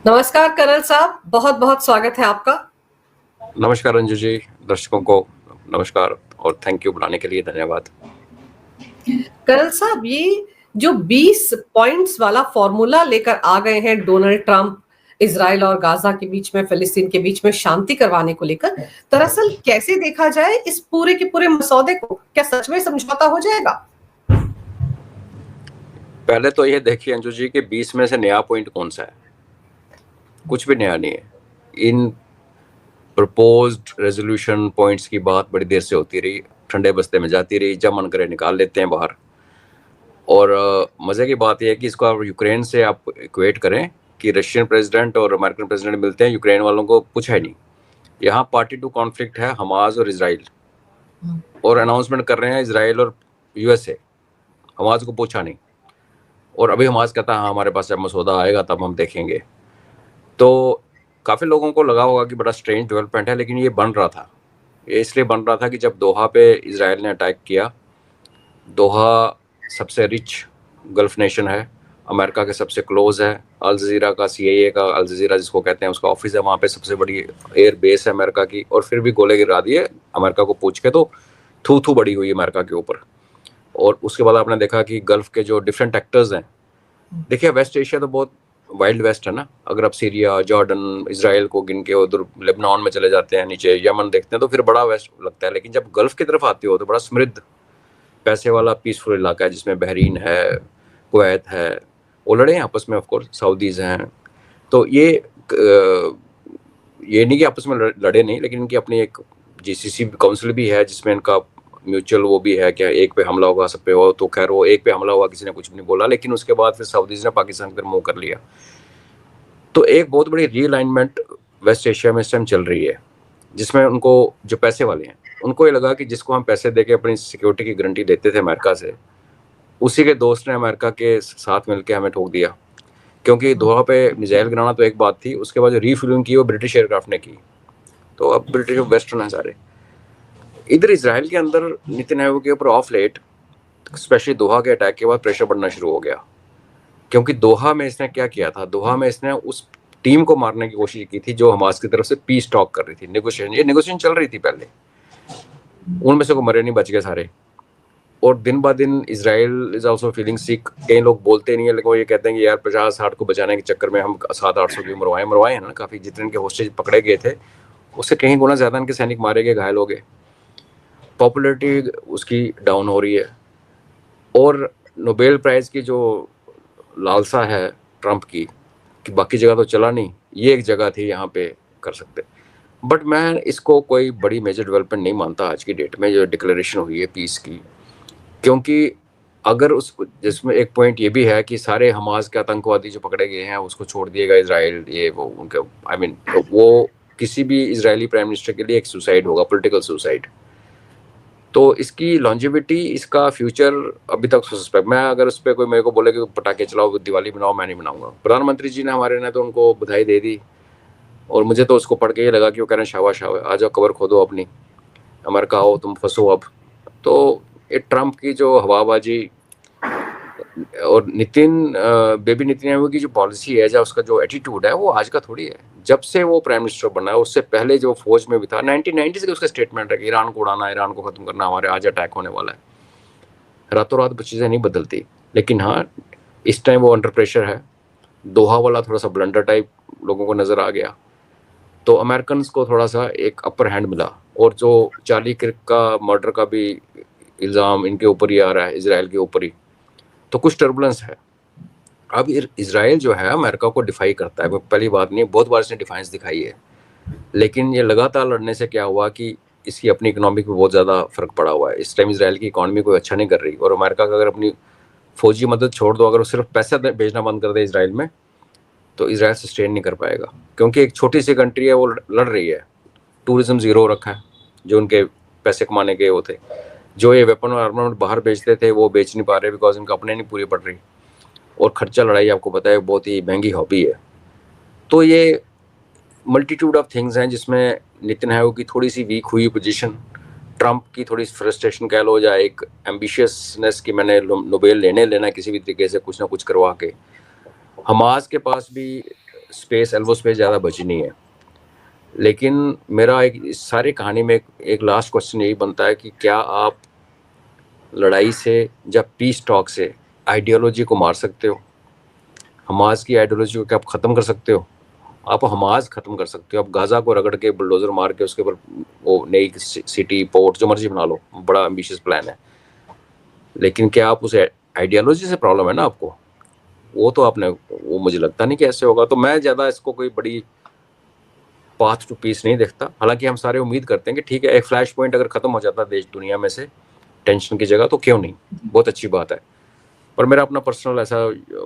नमस्कार कर्नल साहब, बहुत बहुत स्वागत है आपका। नमस्कार अंजू जी, दर्शकों को नमस्कार और थैंक यू बुलाने के लिए धन्यवाद। कर्नल साहब, ये जो 20 पॉइंट्स वाला फॉर्मूला लेकर आ गए हैं डोनाल्ड ट्रंप, इजराइल और गाजा के बीच में, फिलिस्तीन के बीच में शांति करवाने को लेकर, दरअसल कैसे देखा जाए इस पूरे के पूरे मसौदे को? क्या सच में समझौता हो जाएगा? पहले तो ये देखिए अंजू जी कि 20 में से नया पॉइंट कौन सा है? कुछ भी नया नहीं है। इन प्रपोज्ड रेजोल्यूशन पॉइंट्स की बात बड़ी देर से होती रही, ठंडे बस्ते में जाती रही, जब मन करे निकाल लेते हैं बाहर। और मजे की बात यह है कि इसको आप यूक्रेन से आप इक्वेट करें कि रशियन प्रेसिडेंट और अमेरिकन प्रेसिडेंट मिलते हैं, यूक्रेन वालों को पूछा ही नहीं। यहाँ पार्टी टू कॉन्फ्लिक्ट है हमास और इसराइल, और अनाउंसमेंट कर रहे हैं इसराइल और यूएसए। हमास को पूछा नहीं, और अभी हमास कहता है हाँ हमारे पास जब मसौदा आएगा तब हम देखेंगे। तो काफ़ी लोगों को लगा होगा कि बड़ा स्ट्रेंज डेवलपमेंट है, लेकिन ये बन रहा था। ये इसलिए बन रहा था कि जब दोहा पे इसराइल ने अटैक किया, दोहा सबसे रिच गल्फ नेशन है, अमेरिका के सबसे क्लोज है, अल जजीरा का, CIA का अल जजीरा जिसको कहते हैं उसका ऑफिस है वहाँ पे, सबसे बड़ी एयर बेस है अमेरिका की, और फिर भी गोले गिरा दिए अमेरिका को पूछ के। तो थू थू बड़ी हुई अमेरिका के ऊपर। और उसके बाद आपने देखा कि गल्फ के जो डिफरेंट एक्टर्स हैं, देखिए वेस्ट एशिया तो बहुत वाइल्ड वेस्ट है ना। अगर आप सीरिया, जॉर्डन, इसराइल को गिन के उधर लेबनान में चले जाते हैं, नीचे यमन देखते हैं, तो फिर बड़ा वेस्ट लगता है। लेकिन जब गल्फ की तरफ आते हो तो बड़ा समृद्ध, पैसे वाला, पीसफुल इलाका है, जिसमें बहरीन है, कुवैत है, वो लड़े हैं आपस में, ऑफकोर्स सऊदीज हैं। तो ये नहीं कि आपस में लड़े नहीं, लेकिन इनकी अपनी एक GCC काउंसिल भी है जिसमें इनका म्यूचुअल वो भी है कि एक पे हमला होगा सब पे हो। तो खैर वो एक पे हमला हुआ, किसी ने कुछ नहीं बोला, लेकिन उसके बाद फिर सऊदीज ने पाकिस्तान की तरफ मुंह कर लिया। तो एक बहुत बड़ी रीअलाइनमेंट वेस्ट एशिया में इस टाइम चल रही है, जिसमें उनको, जो पैसे वाले हैं, उनको ये लगा कि जिसको हम पैसे देके अपनी सिक्योरिटी की गारंटी देते थे अमेरिका से, उसी के दोस्त ने अमेरिका के साथ मिलकर हमें ठोक दिया। क्योंकि दोहा पे मिसाइल गिराना तो एक बात थी, उसके बाद जो रीफ्यूलिंग की वो ब्रिटिश एयरक्राफ्ट ने की। तो अब ब्रिटिश वेस्टर्न है सारे। इधर इसराइल के अंदर नेतन्याहू के ऊपर ऑफ लेट, स्पेशली दोहा के अटैक के बाद प्रेशर बढ़ना शुरू हो गया। क्योंकि दोहा में इसने क्या किया था, दोहा में इसने उस टीम को मारने की कोशिश की थी जो हमास की तरफ से पीस टॉक कर रही थी, नेगोशिएशन, ये नेगोशिएशन चल रही थी पहले, उनमें से को मरे नहीं, बच गए सारे। और दिन ब दिन इसराइल इज ऑल्सो फीलिंग सिक। कई लोग बोलते नहीं है, लेकिन वो ये कहते हैं कि यार 50-60 को बचाने के चक्कर में हम 700-800 की मरवाए हैं ना। काफ़ी जितने इनके होस्टेज पकड़े गए थे उससे कहीं गुना ज़्यादा इनके सैनिक मारे गए, घायल हो गए। पॉपुलैरिटी उसकी डाउन हो रही है। और नोबेल प्राइज़ की जो लालसा है ट्रंप की कि बाकी जगह तो चला नहीं, ये एक जगह थी यहाँ पे कर सकते। बट मैं इसको कोई बड़ी मेजर डेवलपमेंट नहीं मानता आज की डेट में जो डिक्लेरेशन हुई है पीस की। क्योंकि अगर उस, जिसमें एक पॉइंट ये भी है कि सारे हमास के आतंकवादी जो पकड़े गए हैं उसको छोड़ दिएगा इसराइल, ये वो उनके, आई मीन वो किसी भी इजरायली प्राइम मिनिस्टर के लिए एक सुसाइड होगा, पॉलिटिकल सुसाइड। तो इसकी लॉन्जिविटी, इसका फ्यूचर अभी तक सस्पेक्ट। मैं अगर उस पर कोई मेरे को बोले कि पटाखे चलाओ, दिवाली बनाओ, मैं नहीं बनाऊंगा। प्रधानमंत्री जी ने हमारे ने तो उनको बधाई दे दी, और मुझे तो उसको पढ़ के ये लगा कि वो कह रहे हैं शाबाश शाबाश, आ जाओ कबर खोदो अपनी, अमेरिका आओ तुम फंसो अब। तो ये ट्रंप की जो हवाबाजी और बेबी नेतन्याहू की जो पॉलिसी है, या उसका जो एटीट्यूड है, वो आज का थोड़ी है। जब से वो प्राइम मिनिस्टर बना है, उससे पहले जो फौज में भी था, 1990 से उसका स्टेटमेंट है कि ईरान को उड़ाना, ईरान को खत्म करना, हमारे आज अटैक होने वाला है। रातों रात चीज़ें नहीं बदलती, लेकिन हाँ इस टाइम वो अंडर प्रेशर है। दोहा वाला थोड़ा सा ब्लंडर टाइप लोगों को नज़र आ गया, तो अमेरिकन को थोड़ा सा एक अपर हैंड मिला। और जो चार्ली किर्क का मर्डर का भी इल्ज़ाम इनके ऊपर ही आ रहा है, इसराइल के ऊपर ही, तो कुछ टर्बुलेंस है। अब इसराइल जो है अमेरिका को डिफाई करता है, पहली बात नहीं, बहुत बार इसने डिफाइंस दिखाई है। लेकिन ये लगातार लड़ने से क्या हुआ कि इसकी अपनी इकोनॉमी पे बहुत ज़्यादा फर्क पड़ा हुआ है। इस टाइम इसराइल की इकोनॉमी कोई अच्छा नहीं कर रही, और अमेरिका का अगर अपनी फौजी मदद छोड़ दो, अगर वो सिर्फ पैसा भेजना बंद कर दे इसराइल में, तो इसराइल सस्टेन नहीं कर पाएगा। क्योंकि एक छोटी सी कंट्री है, वो लड़ रही है, टूरिज्म ज़ीरो रखा है, जो उनके पैसे कमाने के वो थे। जो ये वेपन और आर्ममेंट बाहर बेचते थे वो बेच नहीं पा रहे, बिकॉज इनका अपने नहीं पूरी पड़ रही। और खर्चा लड़ाई आपको पता है बहुत ही महंगी हॉबी है। तो ये मल्टीट्यूड ऑफ थिंग्स हैं जिसमें नेतन्याहू की थोड़ी सी वीक हुई पोजीशन, ट्रंप की थोड़ी फ्रस्ट्रेशन कह लो, या एक एम्बिशियसनेस कि मैंने नोबेल लेना किसी भी तरीके से कुछ ना कुछ करवा के। हमास के पास भी स्पेस, एल्बो स्पेस ज़्यादा बची नहीं है। लेकिन मेरा एक इस सारी कहानी में एक लास्ट क्वेश्चन यही बनता है कि क्या आप लड़ाई से, जब पीस टॉक से आइडियोलॉजी को मार सकते हो? हमास की आइडियोलॉजी को क्या आप ख़त्म कर सकते हो? आप हमास ख़त्म कर सकते हो, आप गाज़ा को रगड़ के बुलडोज़र मार के उसके ऊपर वो नई सिटी, पोर्ट जो मर्जी बना लो, बड़ा एम्बिशियस प्लान है। लेकिन क्या आप उस आइडियोलॉजी से प्रॉब्लम है ना आपको, वो तो आपने, वो मुझे लगता नहीं कि ऐसे होगा। तो मैं ज़्यादा इसको कोई बड़ी पाथ टू पीस नहीं देखता। हालांकि हम सारे उम्मीद करते हैं कि ठीक है, एक फ्लैश पॉइंट अगर ख़त्म हो जाता देश दुनिया में से टेंशन की जगह, तो क्यों नहीं, बहुत अच्छी बात है। पर मेरा अपना पर्सनल ऐसा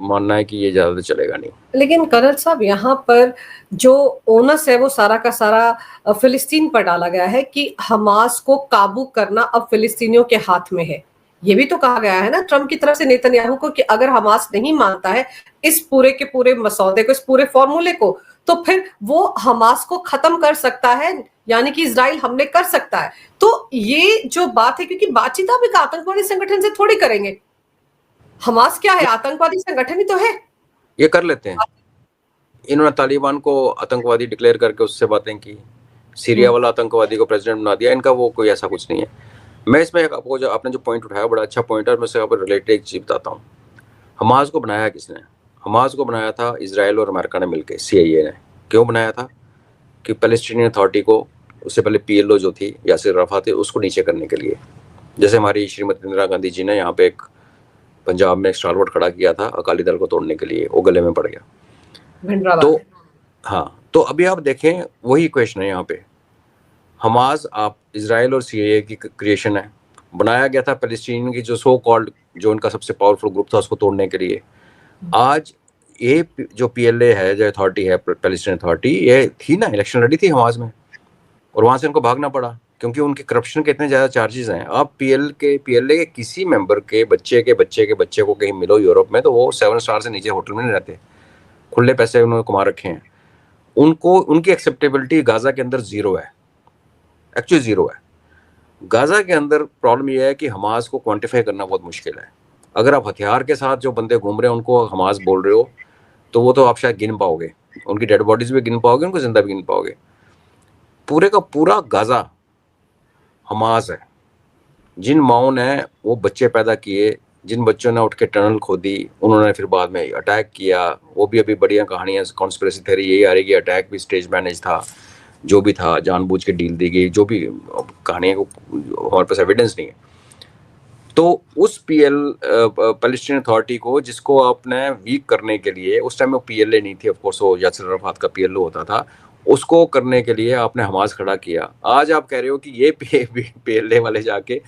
मानना है कि ये ज़्यादा चलेगा नहीं। लेकिन कर्नल साहब, यहाँ पर जो ओनस है वो सारा का सारा फिलिस्तीन पर डाला गया है कि हमास को काबू करना अब फिलिस्तीनियों के हाथ में है। ये भी तो कहा गया है ना ट्रंप की तरफ से नेतन्याहू को कि अगर हमास नहीं मानता है इस पूरे के पूरे मसौदे को, इस पूरे फॉर्मूले को, तो फिर वो हमास को खत्म कर सकता है, यानी कि इजराइल हमले कर सकता है। तो ये जो बात है, क्योंकि बातचीत आप एक आतंकवादी संगठन से थोड़ी करेंगे। हमास क्या है, आतंकवादी संगठन ही तो है। ये कर लेते हैं। इन्होंने तालिबान को आतंकवादी डिक्लेयर करके उससे बातें की, सीरिया वाला आतंकवादी को प्रेसिडेंट बना दिया। इनका वो कोई ऐसा कुछ नहीं है। मैं इसमें आपको जो आपने जो पॉइंट उठाया बड़ा अच्छा पॉइंट है, मैं उससे आपको रिलेटेड एक चीज़ बताता हूँ। हमास को बनाया किसने? हमास को बनाया था इसराइल और अमेरिका ने मिलकर, CIA ने। क्यों बनाया था? कि पैलेस्टीनियन अथॉरिटी को, उससे पहले PLO जो थी, यासिर अराफात थे, उसको नीचे करने के लिए। जैसे हमारी श्रीमती इंदिरा गांधी जी ने यहाँ पे एक पंजाब में एक स्टालवर्ट खड़ा किया था अकाली दल को तोड़ने के लिए, वो गले में पड़ गया। तो हाँ, तो अभी आप देखें वही इक्वेशन है यहाँ पे। हमास आप इसराइल और CIA की क्रिएशन है, बनाया गया था पैलेस्टीन की जो सो कॉल्ड, जो उनका सबसे पावरफुल ग्रुप था, उसको तोड़ने के लिए। आज ये जो PLA है, जो अथॉरिटी है, पैलेस्टीन अथॉरिटी, ये थी ना, इलेक्शन लड़ी थी हमास में, और वहां से उनको भागना पड़ा क्योंकि उनके करप्शन के इतने ज़्यादा चार्जेस हैं। आप PLA के किसी मेंबर के बच्चे के बच्चे के बच्चे को कहीं मिलो यूरोप में, तो वो 7 स्टार से नीचे होटल में नहीं रहते, खुले पैसे उन्होंने कमा रखे हैं। उनको, उनकी एक्सेप्टेबिलिटी गाजा के अंदर ज़ीरो है, एक्चुअली ज़ीरो है। गाजा के अंदर प्रॉब्लम यह है कि हमास को क्वांटिफाई करना बहुत मुश्किल है। अगर आप हथियार के साथ जो बंदे घूम रहे हैं उनको हमास बोल रहे हो, तो वो तो आप शायद गिन पाओगे, उनकी डेड बॉडीज भी गिन पाओगे, उनको जिंदा भी गिन पाओगे। पूरे का पूरा गाजा हमास है। जिन माओं ने वो बच्चे पैदा किए, जिन बच्चों ने उठ के टनल खोदी, उन्होंने फिर बाद में अटैक किया, वो भी अभी बढ़िया कहानियाँ, कॉन्स्पिरेसी थ्योरी यही आ रही कि अटैक भी स्टेज मैनेज था, जो भी था जानबूझ के डील दी गई, जो भी कहानियाँ को हमारे पास एविडेंस नहीं है। तो उस पैलेस्टीन अथॉरिटी को, जिसको आपने वीक करने के लिए, उस टाइम वो PLA नहीं थी, ऑफ कोर्स वो यासिर अराफात का PLO होता था, उसको करने के लिए आपने हमास खड़ा किया। आज आप कह रहे हो कि ये PLA वाले जाके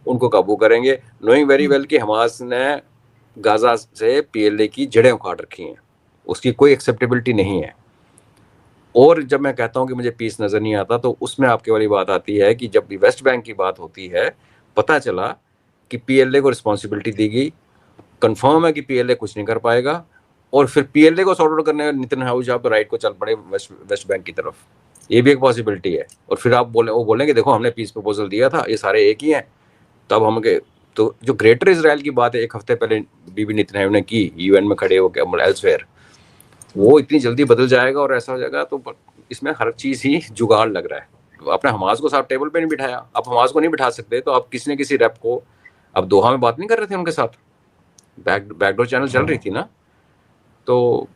उनको काबू करेंगे, नोइंग वेरी वेल कि हमास ने गाजा से PLA की जड़ें उखाड़ रखी हैं, उसकी कोई एक्सेप्टेबिलिटी नहीं है। और जब मैं कहता हूँ कि मुझे पीस नज़र नहीं आता, तो उसमें आपके वाली बात आती है कि जब भी वेस्ट बैंक की बात होती है, पता चला कि PLA को रिस्पॉन्सिबिलिटी दी गई, कंफर्म है कि PLA कुछ नहीं कर पाएगा, और फिर PLA को सॉर्ट आउट करने नेतन्याहू जब राइट को चल पड़े वेस्ट बैंक की तरफ। ये भी एक पॉसिबिलिटी है। और फिर आप वो बोलेंगे देखो हमने पीस प्रपोजल दिया था, ये सारे एक ही हैं, तब हम के, तो जो ग्रेटर इसराइल की बात है, एक हफ्ते पहले बीबी नेतन्याहू ने की UN में खड़े होकर एल्सवेयर, वो इतनी जल्दी बदल जाएगा और ऐसा हो जाएगा। तो इसमें हर चीज़ ही जुगाड़ लग रहा है। तो आपने हमास को साथ टेबल पे नहीं बिठाया, आप हमास को नहीं बिठा सकते, तो आप किसी न किसी रेप को, अब दोहा में बात नहीं कर रहे थे उनके साथ, बैकडोर चैनल चल रही थी ना, तो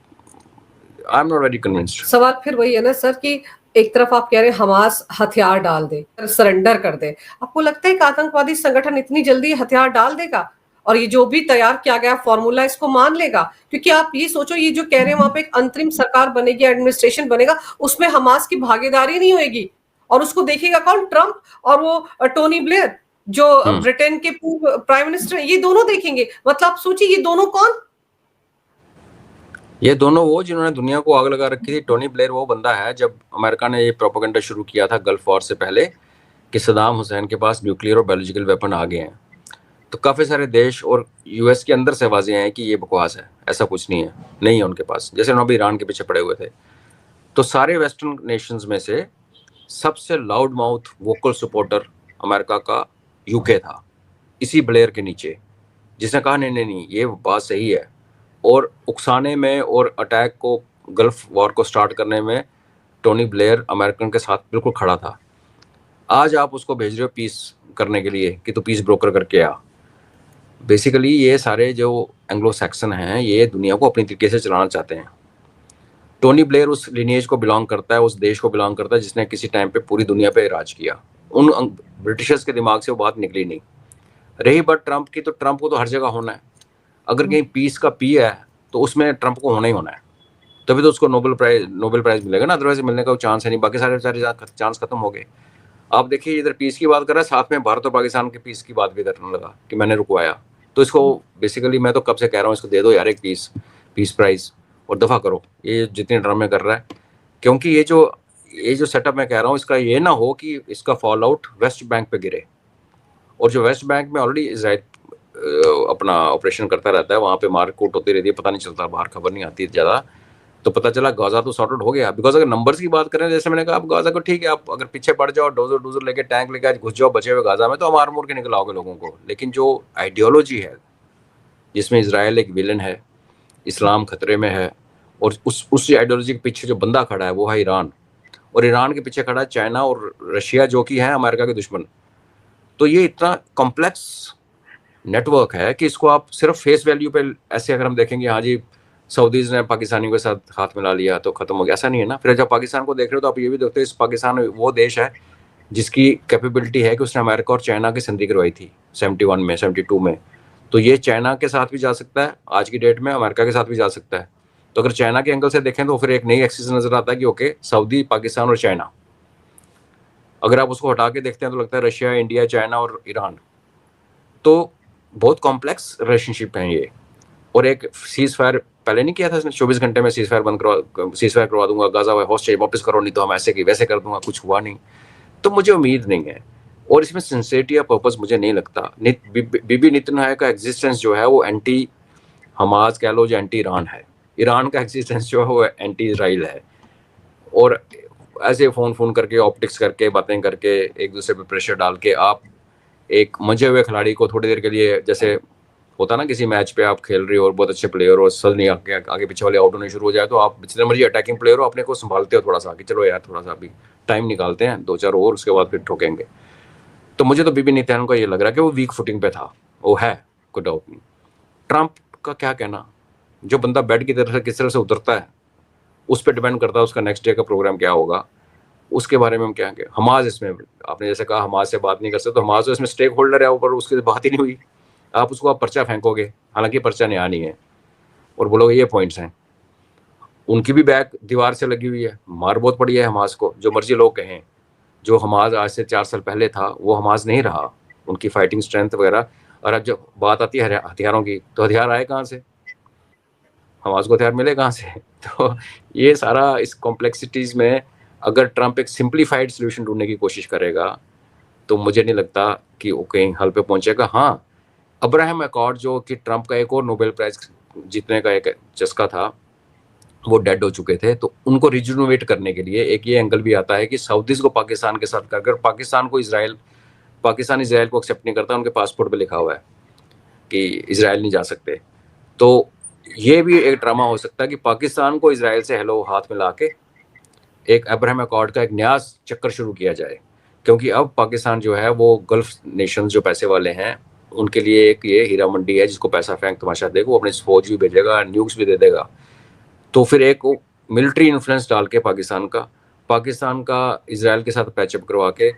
I am not very convinced. सवाल फिर वही है ना सर कि एक तरफ आप कह रहे हैं हमास हथियार डाल दे, सरेंडर कर दे। आपको लगता है कि आतंकवादी संगठन इतनी जल्दी हथियार डाल देगा और ये जो भी तैयार किया गया फॉर्मूला इसको मान लेगा? क्योंकि आप ये सोचो, ये जो कह रहे हैं वहां पे एक अंतरिम सरकार बनेगी, एडमिनिस्ट्रेशन बनेगा, उसमें हमास की भागीदारी नहीं होगी, और उसको देखेगा कौन? ट्रंप और वो टोनी ब्लेयर जो ब्रिटेन के पूर्व प्राइम मिनिस्टर, ये दोनों देखेंगे। मतलब आप सोचिए ये दोनों कौन? ये दोनों वो जिन्होंने दुनिया को आग लगा रखी थी। टोनी ब्लेयर वो बंदा है, जब अमेरिका ने ये प्रोपेगेंडा शुरू किया था गल्फ वॉर से पहले कि सदाम हुसैन के पास न्यूक्लियर और बायोलॉजिकल वेपन आ गए हैं, तो काफ़ी सारे देश और US के अंदर से आवाज़ें हैं कि ये बकवास है, ऐसा कुछ नहीं है, नहीं है उनके पास, जैसे उन्होंने ईरान के पीछे पड़े हुए थे। तो सारे वेस्टर्न नेशंस में से सबसे loud mouth vocal supporter America का UK था, इसी ब्लेयर के नीचे, जिसने कहा नहीं नहीं नहीं ये बात सही है, और उकसाने में और अटैक को गल्फ वॉर को स्टार्ट करने में टोनी ब्लेयर अमेरिकन के साथ बिल्कुल खड़ा था। आज आप उसको भेज रहे हो पीस करने के लिए कि तू पीस ब्रोकर करके आ। बेसिकली ये सारे जो एंग्लो सैक्सन हैं ये दुनिया को अपनी तरीके से चलाना चाहते हैं। टोनी ब्लेयर उस लिनिएज को बिलोंग करता है, उस देश को बिलोंग करता है जिसने किसी टाइम पे पूरी दुनिया पे राज किया। उन ब्रिटिशर्स के दिमाग से वो बात निकली नहीं। रही बात ट्रंप की, तो ट्रंप को तो हर जगह होना है। अगर कहीं पीस का पी है तो उसमें ट्रंप को होना ही होना है, तभी तो उसको नोबेल प्राइज मिलेगा ना, अदरवाइज मिलने का चांस है नहीं। बाकी सारे चांस खत्म हो गए। आप देखिए इधर पीस की बात कर रहा है, साथ में भारत और पाकिस्तान के पीस की बात भी करने लगा कि मैंने रुकवाया। तो इसको बेसिकली मैं तो कब से कह रहा हूँ इसको दे दो यार एक पीस प्राइज और दफा करो ये जितने ड्रामे कर रहा है। क्योंकि ये जो सेटअप मैं कह रहा हूँ इसका ये ना हो कि इसका फॉल आउट वेस्ट बैंक पे गिरे। और जो वेस्ट बैंक में ऑलरेडी इसराइल अपना ऑपरेशन करता रहता है, वहाँ पे मारकूट होती रहती है, पता नहीं चलता, बाहर खबर नहीं आती ज़्यादा। तो पता चला गाजा तो सॉर्ट आउट हो गया। बिकॉज अगर नंबर्स की बात करें, जैसे मैंने कहा, आप गाजा को ठीक है, आप अगर पीछे पड़ जाओ, डोजर लेके टैंक लेके आज घुस जाओ बचे हुए गाजा में, तो मार मुर के निकल आओगे लोगों को। लेकिन जो आइडियोलॉजी है जिसमें इसराइल एक विलन है, इस्लाम खतरे में है, और उस आइडियोलॉजी के पीछे जो बंदा खड़ा है वो है ईरान, और ईरान के पीछे खड़ा है चाइना और रशिया, जो कि है अमेरिका के दुश्मन। तो ये इतना कॉम्प्लेक्स नेटवर्क है कि इसको आप सिर्फ फेस वैल्यू पे ऐसे अगर हम देखेंगे, हाँ जी सऊदीज ने पाकिस्तानियों के साथ हाथ मिला लिया तो खत्म हो गया, ऐसा नहीं है ना। फिर जब पाकिस्तान को देख रहे हो तो आप ये भी देखते हो इस पाकिस्तान वो देश है जिसकी कैपेबिलिटी है कि उसने अमेरिका और चाइना की संधि करवाई थी 71 में 72 में। तो ये चाइना के साथ भी जा सकता है आज की डेट में, अमेरिका के साथ भी जा सकता है। तो अगर चाइना के एंगल से देखें तो फिर एक नई एक्सिस नजर आता है कि ओके सऊदी, पाकिस्तान और चाइना। अगर आप उसको हटा के देखते हैं तो लगता है रशिया, इंडिया, चाइना और ईरान। तो बहुत कॉम्प्लेक्स रिलेशनशिप है ये। और एक सीज फायर पहले नहीं किया था इसने, 24 घंटे में सीज फायर करवा दूंगा, गाजा हॉस्टेज वापस करो, नहीं तो हम ऐसे की वैसे कर दूंगा, कुछ हुआ नहीं। तो मुझे उम्मीद नहीं है, और इसमें सिंसियरिटी या पर्पस मुझे नहीं लगता। बीबी नेतन्याहू का एग्जिस्टेंस जो है वो एंटी हमास कह लो, जो एंटी ईरान है। ईरान का एग्जिस्टेंस जो है वो एंटी इसराइल है। और ऐसे फोन करके, ऑप्टिक्स करके, बातें करके, एक दूसरे पे प्रेशर डाल के आप एक मजे हुए खिलाड़ी को थोड़ी देर के लिए, जैसे होता ना किसी मैच पे आप खेल रहे हो और बहुत अच्छे प्लेयर हो, सर नहीं आगे पीछे वाले आउट होने शुरू हो जाए, तो आप जितने मर्जी अटैकिंग प्लेयर हो अपने को संभालते हो थोड़ा सा कि चलो यार थोड़ा सा अभी टाइम निकालते हैं 2-4 ओवर, उसके बाद फिर ठोकेंगे। तो मुझे तो बीबी नेतन्याहू का ये लग रहा है कि वो वीक फुटिंग पे था, वो है, कोई डाउट नहीं। ट्रंप का क्या कहना, जो बंदा बेड की तरफ से किस तरह से उतरता है उस पर डिपेंड करता है उसका नेक्स्ट डे का प्रोग्राम क्या होगा। उसके बारे में हम क्या कहें। हमास, इसमें आपने जैसे कहा हमास से बात नहीं कर सकते, तो हमास तो इसमें स्टेक होल्डर है, ऊपर उसकी बात ही नहीं हुई। आप उसको आप पर्चा फेंकोगे, हालांकि पर्चा नया नहीं है, और बोलोगे ये पॉइंट्स हैं। उनकी भी बैक दीवार से लगी हुई है, मार बहुत पड़ी है हमास को, जो मर्जी लोग कहें। जो हमास आज से 4 साल पहले था वो हमास नहीं रहा, उनकी फाइटिंग स्ट्रेंथ वगैरह। और अब जब बात आती है हथियारों की, तो हथियार आए कहाँ से, हमास को हथियार मिले कहाँ से। तो ये सारा इस कॉम्प्लेक्सिटीज में अगर ट्रंप एक सिंप्लीफाइड सोल्यूशन ढूंढने की कोशिश करेगा तो मुझे नहीं लगता कि वो कहीं हल पे पहुंचेगा। हाँ, अब्राहम अकॉर्ड जो कि ट्रंप का एक और नोबेल प्राइज जीतने का एक चस्का था, वो डेड हो चुके थे, तो उनको रिजुनोवेट करने के लिए एक ये एंगल भी आता है कि साउदीज को पाकिस्तान के साथ, अगर पाकिस्तान इसराइल को एक्सेप्ट नहीं करता, उनके पासपोर्ट पे लिखा हुआ है कि इसराइल नहीं जा सकते, तो ये भी एक ड्रामा हो सकता है कि पाकिस्तान को इसराइल से हेलो हाथ मिला के एक अब्राहम अकॉर्ड का एक नया चक्कर शुरू किया जाए। क्योंकि अब पाकिस्तान जो है वो गल्फ नेशन जो पैसे वाले हैं उनके लिए एक ये हीरा मंडी है, जिसको पैसा फेंक तमाशा देगा, वो अपने फौज भी भेजेगा, न्यूक्स भी दे देगा। तो फिर एक मिलिट्री इन्फ्लुएंस डाल के पाकिस्तान का इसराइल के साथ पैचअप करवा के,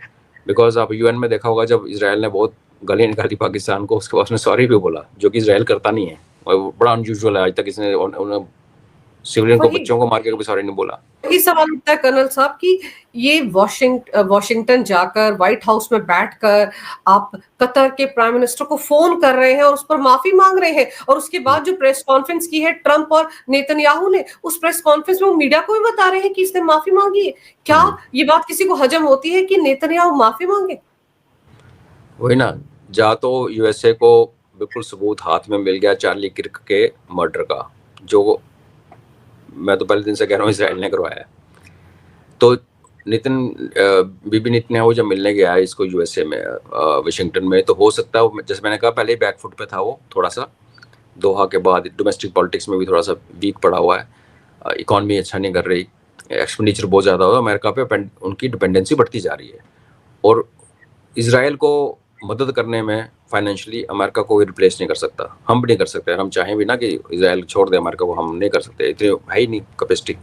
बिकॉज आप यूएन में देखा होगा जब इसराइल ने बहुत गालियाँ निकाली पाकिस्तान को, उसके बाद उसने सॉरी भी बोला, जो कि इसराइल करता नहीं है, और बड़ा अनयूजुअल है। आज तक इसने सिविलियन को, बच्चों को मार के कभी सॉरी नहीं बोला। यही सवाल उठता है कर्नल साहब कि ये वॉशिंगटन जाकर, व्हाइट हाउस में बैठकर आप कतर के प्राइम मिनिस्टर को फोन कर रहे हैं और उस पर माफी मांग रहे हैं, और उसके बाद जो प्रेस कॉन्फ्रेंस की है ट्रंप और नेतन्याहू ने, उस प्रेस कॉन्फ्रेंस में वो मीडिया को भी बता रहे हैं कि इसने माफी मांगी है। क्या ये बात किसी को हजम होती है कि नेतन्याहू माफी मांगे? वही ना, जा तो यूएसए को बिल्कुल सबूत हाथ में मिल गया चार्ली किर्क के मर्डर का, जो मैं तो पहले दिन से कह रहा हूँ इसराइल ने करवाया है। तो बीबी नेतन्याहू जब मिलने गया है इसको यूएसए में, वाशिंगटन में, तो हो सकता है जैसे मैंने कहा पहले ही बैकफुट पे था वो, थोड़ा सा दोहा के बाद डोमेस्टिक पॉलिटिक्स में भी थोड़ा सा वीक पड़ा हुआ है। इकॉनमी अच्छा नहीं कर रही, एक्सपेंडिचर बहुत ज़्यादा हो, अमेरिका पे उनकी डिपेंडेंसी बढ़ती जा रही है। और इसराइल को मदद करने में फाइनेंशियली अमेरिका को रिप्लेस नहीं कर सकता, हम भी नहीं कर सकते। हम चाहें भी ना कि इसराइल छोड़ दे अमेरिका को, हम नहीं कर सकते, इतनी है ही नहीं कैपेसिटी।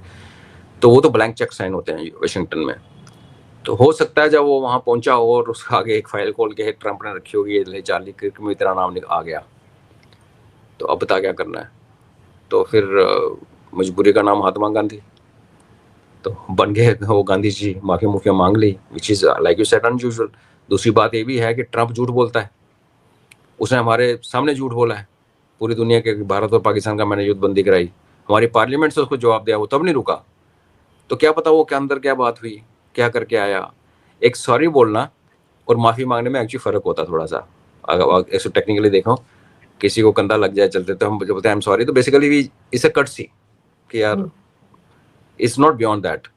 तो वो तो ब्लैंक चेक साइन होते हैं वाशिंगटन में। तो हो सकता है जब वो वहाँ पहुंचा हो और उसके आगे एक फाइल खोल के ट्रंप ने रखी होगी, ले चार्ली किर्क में तेरा नाम आ गया, तो अब बता क्या करना है। तो फिर मजबूरी का नाम महात्मा गांधी, तो बन गए वो गांधी जी, माफी मुफिया मांग ली, which is like you said unusual. दूसरी बात ये भी है कि ट्रंप झूठ बोलता है, उसने हमारे सामने झूठ बोला है पूरी दुनिया के, भारत और पाकिस्तान का मैंने युद्धबंदी कराई, हमारी पार्लियामेंट से उसको जवाब दिया, वो तब नहीं रुका। तो क्या पता वो क्या अंदर क्या बात हुई, क्या करके आया। एक सॉरी बोलना और माफी मांगने में एक्चुअली फर्क होता है थोड़ा सा। अगर ऐसे टेक्निकली देखो, किसी को कंधा लग जाए चलते तो हम जब बोलते हैं आई एम सॉरी, तो बेसिकली भी इट्स अ कर्टसी कि यार it's not beyond that.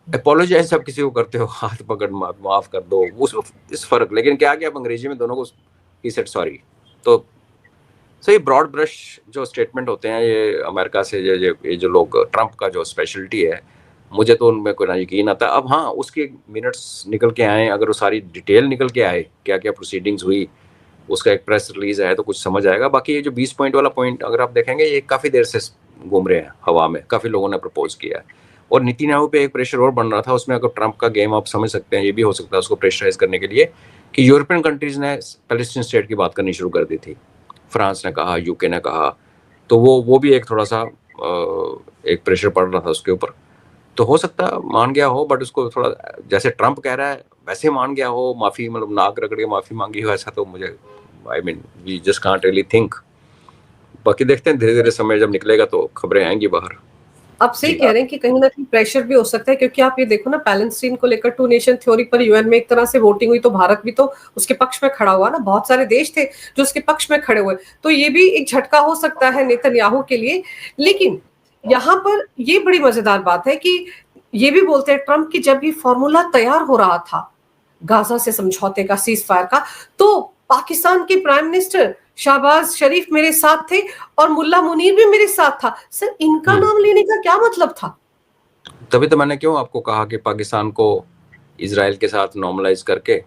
Apologise आप किसी को करते हो, हाथ पकड़ माफ कर दो, उसमें इस फर्क। लेकिन क्या आप अंग्रेजी में दोनों को ही सेड सॉरी। तो सही ब्रॉड ब्रश जो स्टेटमेंट होते हैं ये अमेरिका से, ये जो लोग, ट्रंप का जो स्पेशलिटी है, मुझे तो उनमें कोई ना यकीन आता। अब हाँ, उसके मिनट्स निकल के आए, अगर वो सारी डिटेल निकल के आए, क्या क्या प्रोसीडिंग्स हुई, उसका एक प्रेस रिलीज है तो कुछ समझ आएगा। बाकी ये जो 20 पॉइंट वाला पॉइंट अगर आप देखेंगे, ये काफ़ी देर से घूम रहे हैं हवा में, काफ़ी लोगों ने प्रपोज किया है। और नीतिन्याहू पे एक प्रेशर और बन रहा था उसमें, अगर ट्रंप का गेम आप समझ सकते हैं, ये भी हो सकता है उसको प्रेशराइज करने के लिए कि यूरोपियन कंट्रीज ने पैलेस्टीन स्टेट की बात करनी शुरू कर दी थी, फ्रांस ने कहा, यूके ने कहा, तो वो भी एक थोड़ा सा एक प्रेशर पड़ रहा था उसके ऊपर। तो हो सकता है मान गया हो, बट उसको थोड़ा जैसे ट्रंप कह रहा है वैसे मान गया हो, माफी मतलब नाक रगड़ के माफी मांगी हो, ऐसा तो मुझे I mean we just can't really think. बाकी देखते हैं, धीरे धीरे समय जब निकलेगा तो खबरें आएंगी बाहर। आप सही कह रहे हैं कि कहीं ना कहीं प्रेशर भी हो सकता है, क्योंकि आप ये देखो ना, पैलेस्टीन को लेकर टू नेशन थ्योरी पर यूएन में एक तरह से वोटिंग हुई, तो भारत भी तो उसके पक्ष में खड़ा हुआ ना, बहुत सारे देश थे जो उसके पक्ष में खड़े हुए, तो ये भी एक झटका हो सकता है नेतन्याहू के लिए। लेकिन यहाँ पर ये बड़ी मजेदार बात है कि ये भी बोलते हैं ट्रंप की, जब भी फॉर्मूला तैयार हो रहा था गाजा से समझौते का, सीज फायर का, तो पाकिस्तान के प्राइम मिनिस्टर शहबाज शरीफ मेरे साथ थे और मुल्ला मुनीर भी मेरे साथ था। सर, इनका नाम लेने का क्या मतलब था? तभी तो मैंने क्यों आपको कहा कि पाकिस्तान को इजराइल के साथ नॉर्मलाइज करके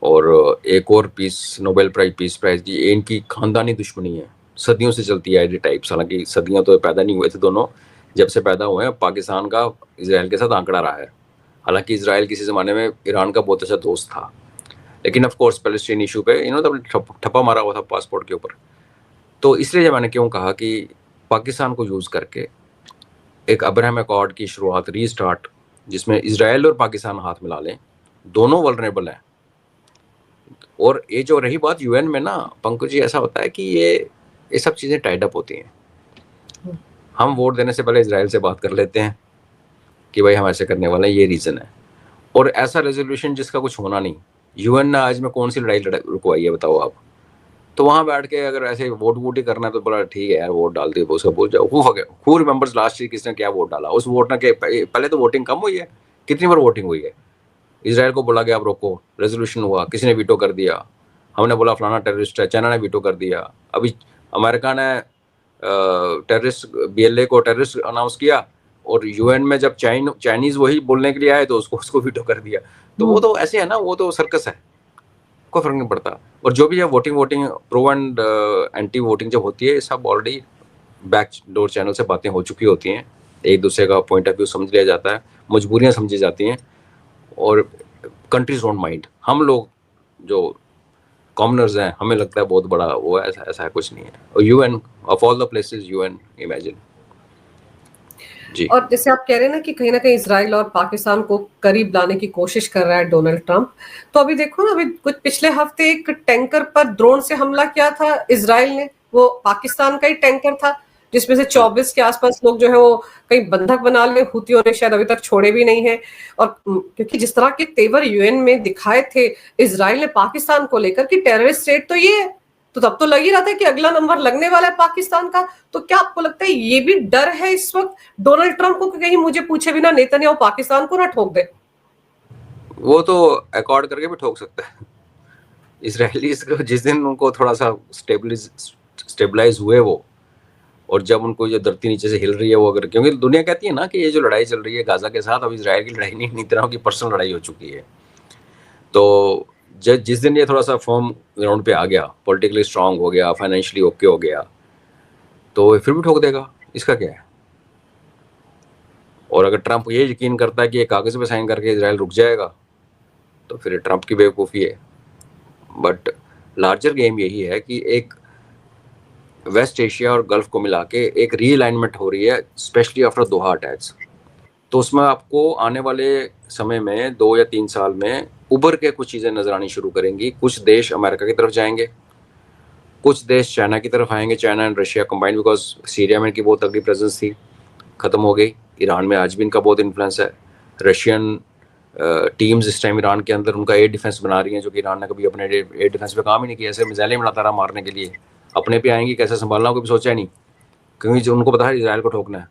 और एक और peace, Nobel prize peace prize दी, इनकी खानदानी दुश्मनी है, सदियों से चलती है ये टाइप्स। हालांकि सदियों तो पैदा नहीं हुए थे दोनों, जब से पैदा हुए हैं पाकिस्तान का इसराइल के साथ आंकड़ा रहा है। हालांकि इसराइल किसी ज़माने में ईरान का बहुत अच्छा दोस्त था, लेकिन ऑफ कोर्स पैलेस्टीन इशू पे इन्होंने ठप्पा मारा हुआ था पासपोर्ट के ऊपर। तो इसलिए जब मैंने क्यों कहा कि पाकिस्तान को यूज़ करके एक अब्राहम अकॉर्ड की शुरुआत, रीस्टार्ट, जिसमें इसराइल और पाकिस्तान हाथ मिला लें, दोनों वल्नरेबल हैं। और ये जो रही बात यूएन में ना पंकज जी, ऐसा होता है कि ये सब चीज़ें टाइड अप होती हैं। हम वोट देने से पहले इसराइल से बात कर लेते हैं कि भाई हम ऐसे करने वाले हैं, ये रीज़न है। और ऐसा रेजोल्यूशन जिसका कुछ होना नहीं, यूएन ने आज में कौन सी लड़ाई रुकवाई है बताओ आप। तो वहाँ बैठ के अगर ऐसे वोट ही करना है तो बोला ठीक है यार, वोट डाल दे, उसका बोल जाओ। हु रिमेंबर्स लास्ट ईयर किसने क्या वोट डाला, उस वोट ने पहले तो वोटिंग कम हुई है, कितनी बार वोटिंग हुई है। इसराइल को बोला गया आप रोको, रेजोल्यूशन हुआ, किसी ने वीटो कर दिया, हमने बोला फलाना टेररिस्ट है, चाइना ने वीटो कर दिया, अभी अमेरिका ने टेररिस्ट बीएलए को टेररिस्ट अनाउंस किया, और यूएन में जब चाइनीज वही बोलने के लिए आए तो उसको वीटो कर दिया। तो वो तो ऐसे है ना, वो तो सर्कस है, कोई फर्क नहीं पड़ता। और जो भी है voting pro and anti voting जब होती है, सब ऑलरेडी बैक डोर चैनल से बातें हो चुकी होती हैं, एक दूसरे का पॉइंट ऑफ व्यू समझ लिया जाता है, मजबूरियां समझी जाती हैं, और कंट्रीज डोंट माइंड। हम लोग जो कॉमनर्स हैं, हमें लगता है बहुत बड़ा वो है, ऐसा है कुछ नहीं है। और UN of all the places, UN, imagine जी। और जैसे आप कह रहे हैं ना कि कहीं ना कहीं इसराइल और पाकिस्तान को करीब लाने की कोशिश कर रहा है डोनाल्ड ट्रंप, तो अभी देखो ना, अभी कुछ पिछले हफ्ते एक टैंकर पर ड्रोन से हमला किया था इसराइल ने, वो पाकिस्तान का ही टैंकर था, जिसमें से 24 के आसपास लोग जो है वो कहीं बंधक बना ले, हुतियों ने शायद अभी तक छोड़े भी नहीं है। और क्योंकि जिस तरह के तेवर यूएन में दिखाए थे इसराइल ने पाकिस्तान को लेकर कि टेररिस्ट स्टेट तो ये है, तो तब तो लग ही रहा था कि अगला नंबर लगने वाला है पाकिस्तान का। तो क्या आपको लगता है ये भी डर है इस वक्त डोनाल्ड ट्रंप को कि कहीं मुझे पूछे बिना नेतन्याहू पाकिस्तान को ना ठोक दे? वो तो अकॉर्ड करके भी ठोक सकता है। इसराइली जिस दिन उनको थोड़ा सा स्टेबलाइज हुए वो, और जब उनको जो धरती नीचे से हिल रही है वो, अगर क्योंकि दुनिया कहती है ना कि ये जो लड़ाई चल रही है गाजा के साथ, अब इजराइल की लड़ाई नहीं, नेतन्याहू की पर्सनल लड़ाई हो चुकी है। तो जिस दिन ये थोड़ा सा फॉर्म ग्राउंड पे आ गया, पॉलिटिकली स्ट्रांग हो गया, फाइनेंशियली ओके हो गया, तो फिर भी ठोक देगा, इसका क्या है। और अगर ट्रंप ये यकीन करता है कि ये कागज पे साइन करके इजराइल रुक जाएगा, तो फिर ट्रंप की बेवकूफ़ी है। बट लार्जर गेम यही है कि एक वेस्ट एशिया और गल्फ को मिला के एक रीअलाइनमेंट हो रही है, स्पेशली आफ्टर दोहा अटैक्स। तो उसमें आपको आने वाले समय में 2 या 3 साल में उभर के कुछ चीज़ें नजर आनी शुरू करेंगी। कुछ देश अमेरिका की तरफ जाएंगे, कुछ देश चाइना की तरफ आएंगे, China and Russia combined, because Syria में इनकी बहुत तगड़ी प्रेजेंस थी, ख़त्म हो गई। ईरान में आज भी इनका बहुत इन्फ्लुएंस है। रशियन टीम्स इस टाइम ईरान के अंदर उनका एयर डिफेंस बना रही हैं, जो कि ईरान ने कभी अपने एयर डिफेंस पे काम ही नहीं किया, ऐसे मिसाइलें बनाता रहा मारने के लिए। अपने पे आएंगी, कैसे संभालना हो कभी सोचा ही नहीं, क्योंकि जो उनको पता है इजराइल को ठोकना है।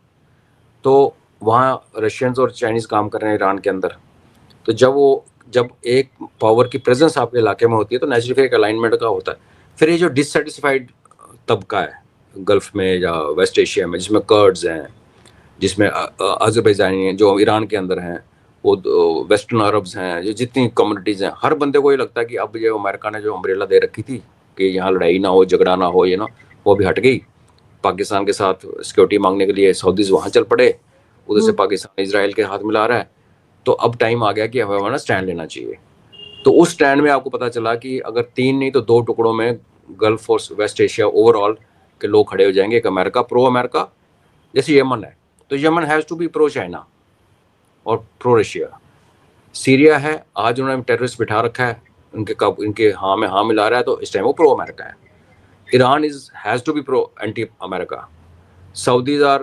तो वहाँ रशियंस और चाइनीज़ काम कर रहे हैं ईरान के अंदर। तो जब एक पावर की प्रेजेंस आपके इलाके में होती है तो नेचुरली फिर एक अलाइनमेंट का होता है। फिर ये जो डिससेटिस्फाइड तबका है गल्फ में या वेस्ट एशिया में, जिसमें कर्ड्स हैं, जिसमें अजरबैजानी हैं, जो ईरान के अंदर हैं, वो वेस्टर्न अरब्स हैं, जो जितनी कम्युनिटीज़ हैं, हर बंदे को ये लगता है कि अब ये अमेरिका ने जो अम्ब्रेला दे रखी थी कि यहाँ लड़ाई ना हो, झगड़ा ना हो, ये ना, वो भी हट गई। पाकिस्तान के साथ सिक्योरिटी मांगने के लिए सऊदीज़ वहाँ चल पड़े, उधर से पाकिस्तान इजराइल के हाथ मिला रहा है। तो अब टाइम आ गया कि हमें हमारा स्टैंड लेना चाहिए। तो उस स्टैंड में आपको पता चला कि अगर 3 नहीं तो 2 टुकड़ों में गल्फ और वेस्ट एशिया ओवरऑल के लोग खड़े हो जाएंगे। एक अमेरिका, प्रो अमेरिका, जैसे यमन है तो Yemen has to be pro China और प्रो रशिया। सीरिया है, आज उन्होंने टेररिस्ट बिठा रखा है, इनके हाँ में हाँ मिला रहा है, तो इस टाइम वो प्रो अमेरिका है। Iran has to be pro anti America, Saudis are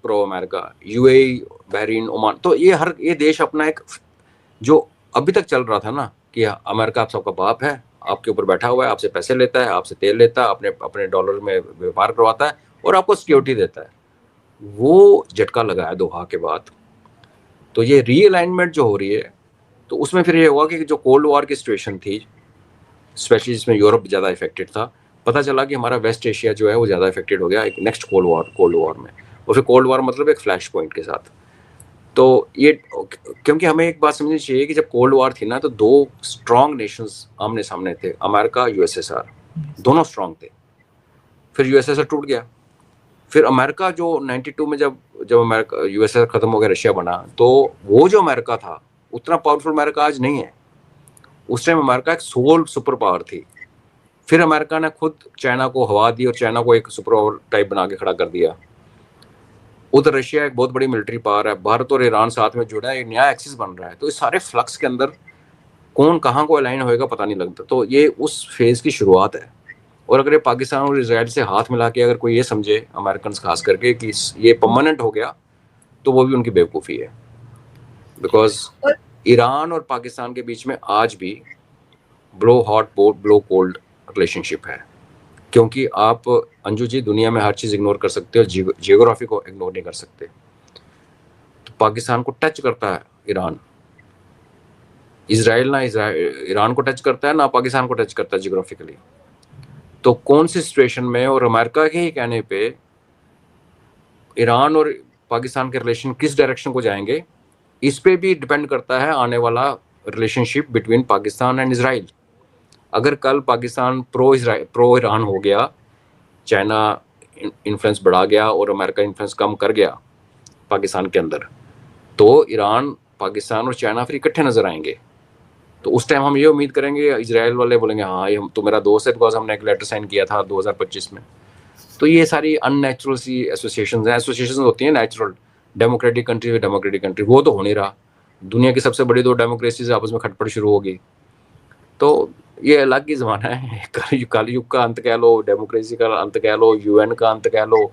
pro America, UAE, Bahrain, Oman. तो ये देश अपना एक, जो अभी तक चल रहा था ना कि अमेरिका आप सबका बाप है, आपके ऊपर बैठा हुआ है, आपसे पैसे लेता है, आपसे तेल लेता है, अपने डॉलर में व्यापार करवाता है और आपको सिक्योरिटी देता है, वो झटका लगा है दोहा के बाद। तो ये रीअलाइनमेंट जो हो रही है, तो उसमें फिर ये हुआ कि जो कोल्ड वॉर की सिचुएशन थी, स्पेशली जिसमें यूरोप ज़्यादा इफेक्टेड था, पता चला कि हमारा वेस्ट एशिया जो है वो ज़्यादा इफेक्टेड हो गया एक नेक्स्ट कोल्ड वॉर में। और फिर कोल्ड वॉर मतलब एक फ्लैश पॉइंट के साथ। तो ये, क्योंकि हमें एक बात समझनी चाहिए कि जब कोल्ड वॉर थी ना, तो 2 स्ट्रॉन्ग नेशंस आमने सामने थे, अमेरिका, यूएसएसआर, दोनों स्ट्रॉन्ग थे। फिर यूएसएसआर टूट गया, फिर अमेरिका जो 92 में जब अमेरिका यूएसएसआर खत्म हो गया, रशिया बना, तो वो जो अमेरिका था उतना पावरफुल अमेरिका आज नहीं है। उस टाइम अमेरिका एक सोल सुपर पावर थी। फिर अमेरिका ने खुद चाइना को हवा दी और चाइना को एक सुपर पावर टाइप बना के खड़ा कर दिया। उधर रशिया एक बहुत बड़ी मिलिट्री पावर है, भारत और ईरान साथ में जुड़ा है, एक नया एक्सिस बन रहा है। तो इस सारे फ्लक्स के अंदर कौन कहाँ को अलाइन होएगा पता नहीं लगता। तो ये उस फेज की शुरुआत है। और अगर ये पाकिस्तान और इजराइल से हाथ मिला के अगर कोई ये समझे, अमेरिकन खास करके, कि ये परमानेंट हो गया, तो वो भी उनकी बेवकूफ़ी है। बिकॉज ईरान और पाकिस्तान के बीच में आज भी blow hot blow cold relationship है, क्योंकि आप अंजू जी दुनिया में हर चीज़ इग्नोर कर सकते हो, जियोग्राफी को इग्नोर नहीं कर सकते। तो पाकिस्तान को टच करता है ईरान, इजराइल ना ईरान को टच करता है, ना पाकिस्तान को टच करता है जियोग्राफिकली। तो कौन सी सिचुएशन में, और अमेरिका के ही कहने पे, ईरान और पाकिस्तान के रिलेशन किस डायरेक्शन को जाएंगे, इस पे भी डिपेंड करता है आने वाला relationship between Pakistan and Israel. अगर कल पाकिस्तान प्रो ईरान हो गया, चाइना इन्फ्लुएंस बढ़ा गया और अमेरिका इन्फ्लुएंस कम कर गया पाकिस्तान के अंदर, तो ईरान, पाकिस्तान और चाइना फिर इकट्ठे नजर आएंगे। तो उस टाइम हम ये उम्मीद करेंगे, इजराइल वाले बोलेंगे हाँ ये तो मेरा दोस्त है, बिकॉज हमने एक लेटर साइन किया था 2025 में। तो ये सारी अननेचुरल सी एसोसिएशन हैं। एसोसिएशन होती हैं natural, democratic country with democratic country, वो तो हो नहीं रहा। दुनिया की सबसे बड़ी 2 डेमोक्रेसीज आपस में खटपट शुरू होगी। तो ये अलग ही ज़माना है, कलयुग का अंत कह लो, डेमोक्रेसी का अंत कह लो, यूएन का अंत कह लो,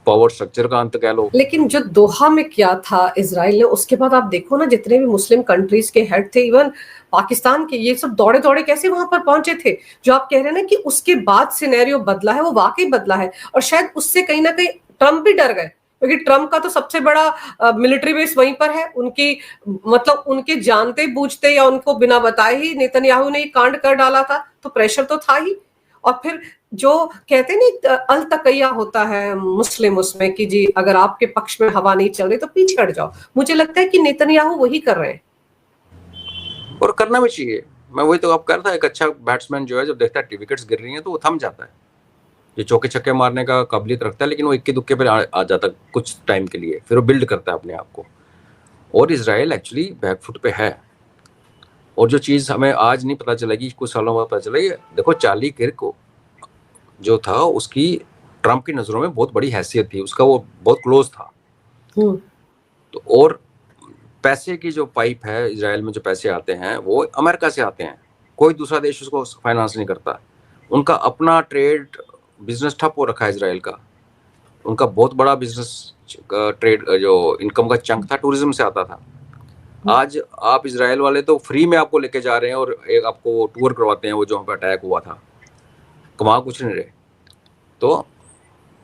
पावर स्ट्रक्चर का अंत कह लो। लेकिन जो दोहा में किया था इजराइल ने, उसके बाद आप देखो ना, जितने भी मुस्लिम कंट्रीज के हेड थे, इवन पाकिस्तान के, ये सब दौड़े दौड़े कैसे वहां पर पहुंचे थे। जो आप कह रहे हैं ना कि उसके बाद सिनेरियो बदला है, वो वाकई बदला है। और शायद उससे कहीं ना कहीं ट्रम्प भी डर गए, क्योंकि ट्रम्प का तो सबसे बड़ा मिलिट्री बेस वहीं पर है। उनकी, मतलब उनके जानते बूझते या उनको बिना बताए ही नेतन्याहू ने कांड कर डाला था, तो प्रेशर तो था ही। और फिर जो कहते नहीं अल तकैया होता है मुस्लिम उसमें कि जी अगर आपके पक्ष में हवा नहीं चल रही तो पीछे हट जाओ। मुझे लगता है कि नेतन्याहू वही कर रहे हैं और करना भी चाहिए। मैं वही तो आप कर रहा था, एक अच्छा बैट्समैन जो है जब देखता है विकेट्स गिर रही हैं तो वो थम जाता है। ये चौके छक्के मारने का काबिलियत रखता है, लेकिन वो इक्के दुक्के पे आ जाता है कुछ टाइम के लिए, फिर वो बिल्ड करता है अपने आप को। और इजराइल एक्चुअली बैकफुट पे है। और जो चीज़ हमें आज नहीं पता चलेगी, कुछ सालों बाद पता चलेगी। देखो चार्ली किर्क जो था उसकी ट्रंप की नज़रों में बहुत बड़ी हैसियत थी, उसका वो बहुत क्लोज था। तो और पैसे की जो पाइप है इजराइल में, जो पैसे आते हैं वो अमेरिका से आते हैं, कोई दूसरा देश उसको फाइनेंस नहीं करता। उनका अपना ट्रेड बिजनेस ठप हो रखा है इजराइल का। उनका बहुत बड़ा बिजनेस ट्रेड जो इनकम का चंक था टूरिज्म से आता था। आज आप इजराइल वाले तो फ्री में आपको लेके जा रहे हैं और एक आपको टूर करवाते हैं, वो जो वहाँ पे अटैक हुआ था, कमा कुछ नहीं रहे। तो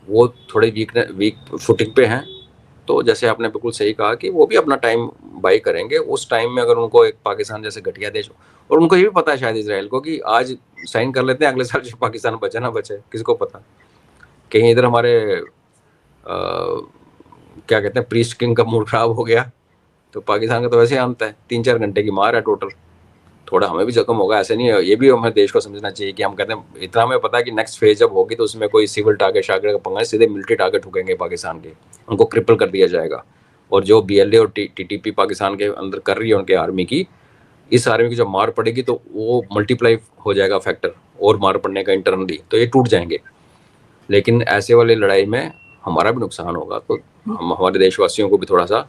वो थोड़े वीक फुटिंग पे हैं। तो जैसे आपने बिल्कुल सही कहा कि वो भी अपना टाइम बाई करेंगे। उस टाइम में अगर उनको एक पाकिस्तान जैसे घटिया देश, और उनको ये भी पता है शायद इजराइल को कि आज साइन कर लेते हैं, अगले साल पाकिस्तान बचे ना बचे किसको पता। कहीं इधर हमारे क्या कहते हैं प्रीस्ट किंग का मूड खराब हो गया तो पाकिस्तान का तो वैसे ही अंत है, 3-4 घंटे की मार है टोटल। थोड़ा हमें भी जख्म होगा, ऐसे नहीं है। ये भी हमें देश को समझना चाहिए कि हम कहते हैं इतना हमें पता है कि नेक्स्ट फेज जब होगी तो उसमें कोई सिविल टारगेट शारगेट का पंगा, सीधे मिलिट्री टारगेट ठुकेंगे पाकिस्तान के, उनको क्रिपल कर दिया जाएगा। और जो BLA और TTP पाकिस्तान के अंदर कर रही है उनके आर्मी की, इस आर्मी की जब मार पड़ेगी तो वो मल्टीप्लाई हो जाएगा फैक्टर, और मार पड़ने का इंटरनली, तो ये टूट जाएंगे। लेकिन ऐसे वाली लड़ाई में हमारा भी नुकसान होगा, तो हम हमारे देशवासियों को भी थोड़ा सा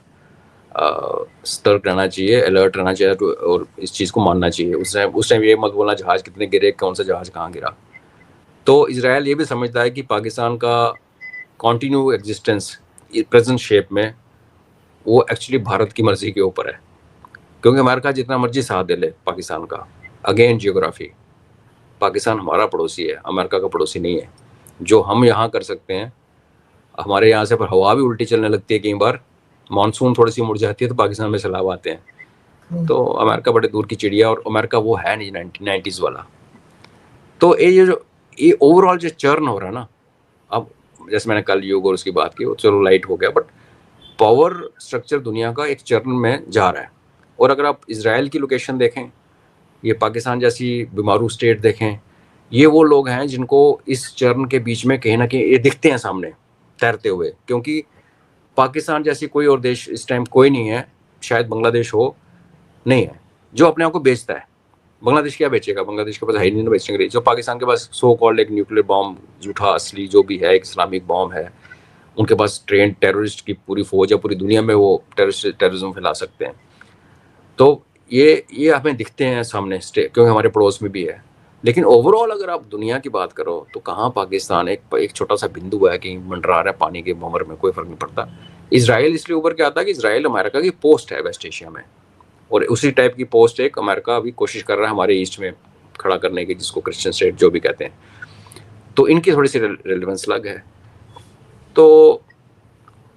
सतर्क रहना चाहिए, अलर्ट रहना चाहिए, और इस चीज़ को मानना चाहिए। उस टाइम ये मत बोलना जहाज़ कितने गिरे, कौन सा जहाज़ कहाँ गिरा। तो इजराइल ये भी समझता है कि पाकिस्तान का कॉन्टिन्यू एग्जिस्टेंस प्रेजेंट शेप में वो एक्चुअली भारत की मर्जी के ऊपर है। क्योंकि अमेरिका जितना मर्जी साथ दे ले पाकिस्तान का, अगेन जियोग्राफी, पाकिस्तान हमारा पड़ोसी है, अमेरिका का पड़ोसी नहीं है। जो हम यहाँ कर सकते हैं, हमारे यहाँ से पर हवा भी उल्टी चलने लगती है कई बार, मानसून थोड़ी सी मुड़ जाती है तो पाकिस्तान में सैलाब आते हैं। तो अमेरिका बड़े दूर की चिड़िया, और अमेरिका वो है नहीं 1990s वाला। तो ये ओवरऑल जो चर्न हो रहा है ना, अब जैसे मैंने कल युग और उसकी बात की, वो चलो लाइट हो गया, बट पावर स्ट्रक्चर दुनिया का एक चर्न में जा रहा है। और अगर आप इजराइल की लोकेशन देखें, ये पाकिस्तान जैसी बीमारू स्टेट देखें, ये वो लोग हैं जिनको इस चर्न के बीच में कहीं ना कहीं ये दिखते हैं सामने तैरते हुए। क्योंकि पाकिस्तान जैसी कोई और देश इस टाइम कोई नहीं है, शायद बांग्लादेश हो, नहीं है, जो अपने आप को बेचता है। बांग्लादेश क्या बेचेगा, बांग्लादेश के पास है नहीं बेचने के लिए। जो पाकिस्तान के पास सो कॉल्ड एक न्यूक्लियर बॉम्ब, झूठा असली जो भी है, एक इस्लामिक बॉम्ब है, उनके पास ट्रेंड टेररिस्ट की पूरी फौज है, पूरी दुनिया में वो टेररिज्म फैला सकते हैं। तो ये हमें दिखते हैं सामने, क्योंकि हमारे पड़ोस में भी है। लेकिन ओवरऑल अगर आप दुनिया की बात करो तो कहाँ पाकिस्तान एक छोटा सा बिंदु है, कहीं मंडरा रहा है पानी के भंवर में, कोई फर्क नहीं पड़ता। इसराइल इसलिए उभर के आता है कि इसराइल अमेरिका की पोस्ट है वेस्ट एशिया में, और उसी टाइप की पोस्ट एक अमेरिका अभी कोशिश कर रहा है हमारे ईस्ट में खड़ा करने की, जिसको क्रिश्चियन स्टेट जो भी कहते हैं। तो इनकी थोड़ी सी रेलिवेंस अलग है। तो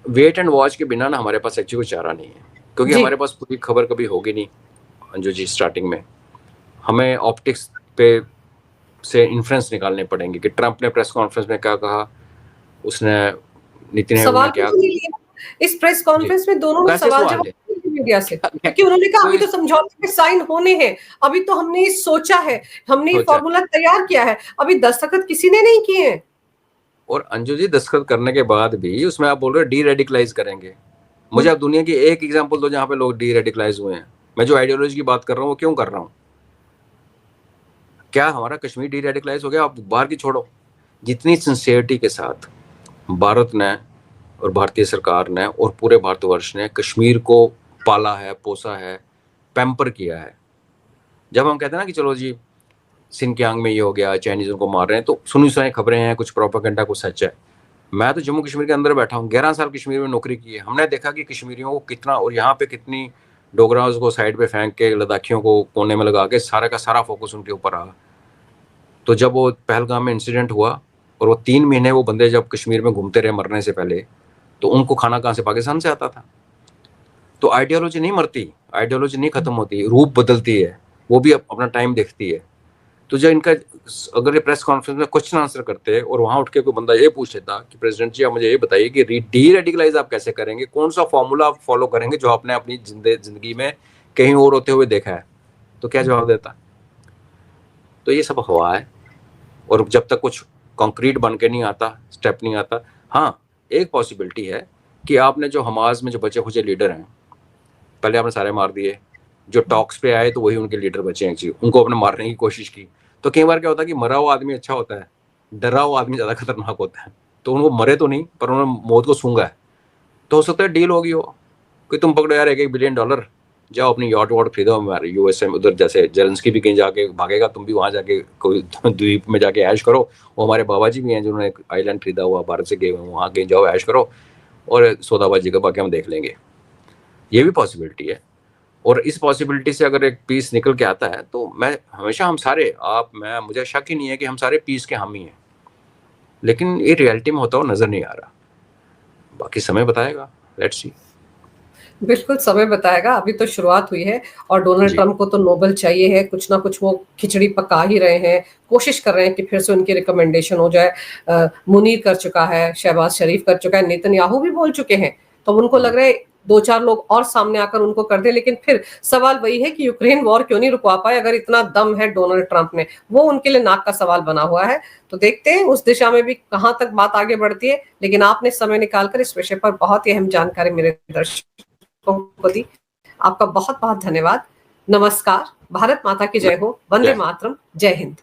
वेट एंड वॉच के बिना ना हमारे पास एक्चुअली कोई चारा नहीं है, क्योंकि हमारे पास पूरी खबर कभी होगी नहीं। अंजू जी, स्टार्टिंग में हमें ऑप्टिक्स पे से इन्फ्लुएंस निकालने पड़ेंगे कि ट्रंप ने प्रेस कॉन्फ्रेंस में क्या कहा, उसने नीति आयोग ने क्या, इस प्रेस कॉन्फ्रेंस में दोनों सवाल जवाब मीडिया से, क्योंकि उन्होंने कहा अभी तो समझौते पे साइन होने हैं, अभी तो हमने सोचा है, हमने फॉर्मूला तैयार किया है, अभी दस्तखत किसी ने नहीं किए हैं। और अंजू जी, दस्तखत करने के बाद भी उसमें आप बोल रहे हो डी रेडिकलाइज करेंगे। मुझे आप दुनिया की एक एग्जांपल दो जहां पे लोग डी रेडिकलाइज हुए हैं। मैं जो आइडियोलॉजी की बात कर रहा हूँ वो क्यों कर रहा हूँ? क्या हमारा कश्मीर डी रेडिकलाइज हो गया? आप बाहर की छोड़ो, जितनी सिंसियरिटी के साथ भारत ने और भारतीय सरकार ने और पूरे भारतवर्ष ने कश्मीर को पाला है, पोसा है, पैम्पर किया है। जब हम कहते हैं ना कि चलो जी सिंकियांग में ये हो गया, चाइनीज उनको मार रहे हैं, तो सुनी सुनाई खबरें हैं, कुछ प्रोपेगेंडा, कुछ सच है। मैं तो जम्मू कश्मीर के अंदर बैठा हूँ, 11 साल कश्मीर में नौकरी की है। हमने देखा कि कश्मीरियों को कितना, और यहाँ पे कितनी डोगराज को साइड पे फेंक के, लद्दाखियों को कोने में लगा के सारा का सारा फोकस उनके ऊपर रहा। तो जब वो पहलगाम में इंसिडेंट हुआ और वो 3 महीने वो बंदे जब कश्मीर में घूमते रहे मरने से पहले, तो उनको खाना कहाँ से? पाकिस्तान से आता था। तो आइडियोलॉजी नहीं मरती, आइडियोलॉजी नहीं खत्म होती, रूप बदलती है, वो भी अपना टाइम देखती है। तो जब इनका अगर ये प्रेस कॉन्फ्रेंस में क्वेश्चन आंसर करते हैं और वहां उठ के कोई बंदा ये पूछ लेता कि प्रेसिडेंट जी आप मुझे ये बताइए कि डी रेडिकलाइज आप कैसे करेंगे, कौन सा फॉर्मूला आप फॉलो करेंगे जो आपने अपनी जिंदगी में कहीं और होते हुए देखा है, तो क्या जवाब देता? तो ये सब हवा है, और जब तक कुछ कंक्रीट बन के नहीं आता, स्टेप नहीं आता। हाँ, एक पॉसिबिलिटी है कि आपने जो हमास में जो बचे खुचे लीडर हैं, पहले आपने सारे मार दिए, जो टॉक्स पे आए तो वही उनके लीडर बचे हैं, उनको आपने मारने की कोशिश की। तो कई बार क्या होता है कि मरा हुआ आदमी अच्छा होता है, डरा हुआ आदमी ज्यादा खतरनाक होता है। तो उनको मरे तो नहीं, पर उन्होंने मौत को सूंघा है। तो हो सकता है डील होगी हो कि तुम पकड़ो यार $1 बिलियन, जाओ अपनी यॉट वॉट खरीदो, हमारे यूएसए में उधर जैसे जेलेंस्की भी कहीं जाके भागेगा, तुम भी वहां जाके कोई द्वीप में जाके ऐश करो। वो हमारे बाबा जी भी हैं जिन्होंने एक आइलैंड खरीदा हुआ, भारत से गए हुए, वहां कहीं जाओ ऐश करो और सौदाबाजी का बाकी हम देख लेंगे। ये भी पॉसिबिलिटी है। और इस पॉसिबिलिटी से अगर एक पीस निकल के आता है तो मैं हमेशा, हम सारे, आप, मैं, मुझे शक ही नहीं है कि हम सारे पीस के हामी हैं, लेकिन ये रियलिटी में होता हुआ नजर नहीं आ रहा। बाकी समय बताएगा, लेट्स सी। बिल्कुल समय बताएगा, अभी तो शुरुआत हुई है और डोनाल्ड जी। ट्रंप को तो नोबेल चाहिए है, कुछ ना कुछ वो खिचड़ी पका ही रहे हैं, कोशिश कर रहे हैं कि फिर से उनकी रिकमेंडेशन हो जाए। मुनीर कर चुका है, शहबाज शरीफ कर चुका है, नेतन्याहू भी बोल चुके हैं, तो उनको लग रहा है 2-4 लोग और सामने आकर उनको कर दे। लेकिन फिर सवाल वही है कि यूक्रेन वॉर क्यों नहीं रुकवा पाए, अगर इतना दम है डोनाल्ड ट्रंप में, वो उनके लिए नाक का सवाल बना हुआ है। तो देखते हैं उस दिशा में भी कहां तक बात आगे बढ़ती है। लेकिन आपने समय निकालकर इस विषय पर बहुत ही अहम जानकारी मेरे दर्शकों को दी, आपका बहुत बहुत धन्यवाद। नमस्कार, भारत माता की जय हो, वंदे मातरम, जय हिंद।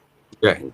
जय हिंद।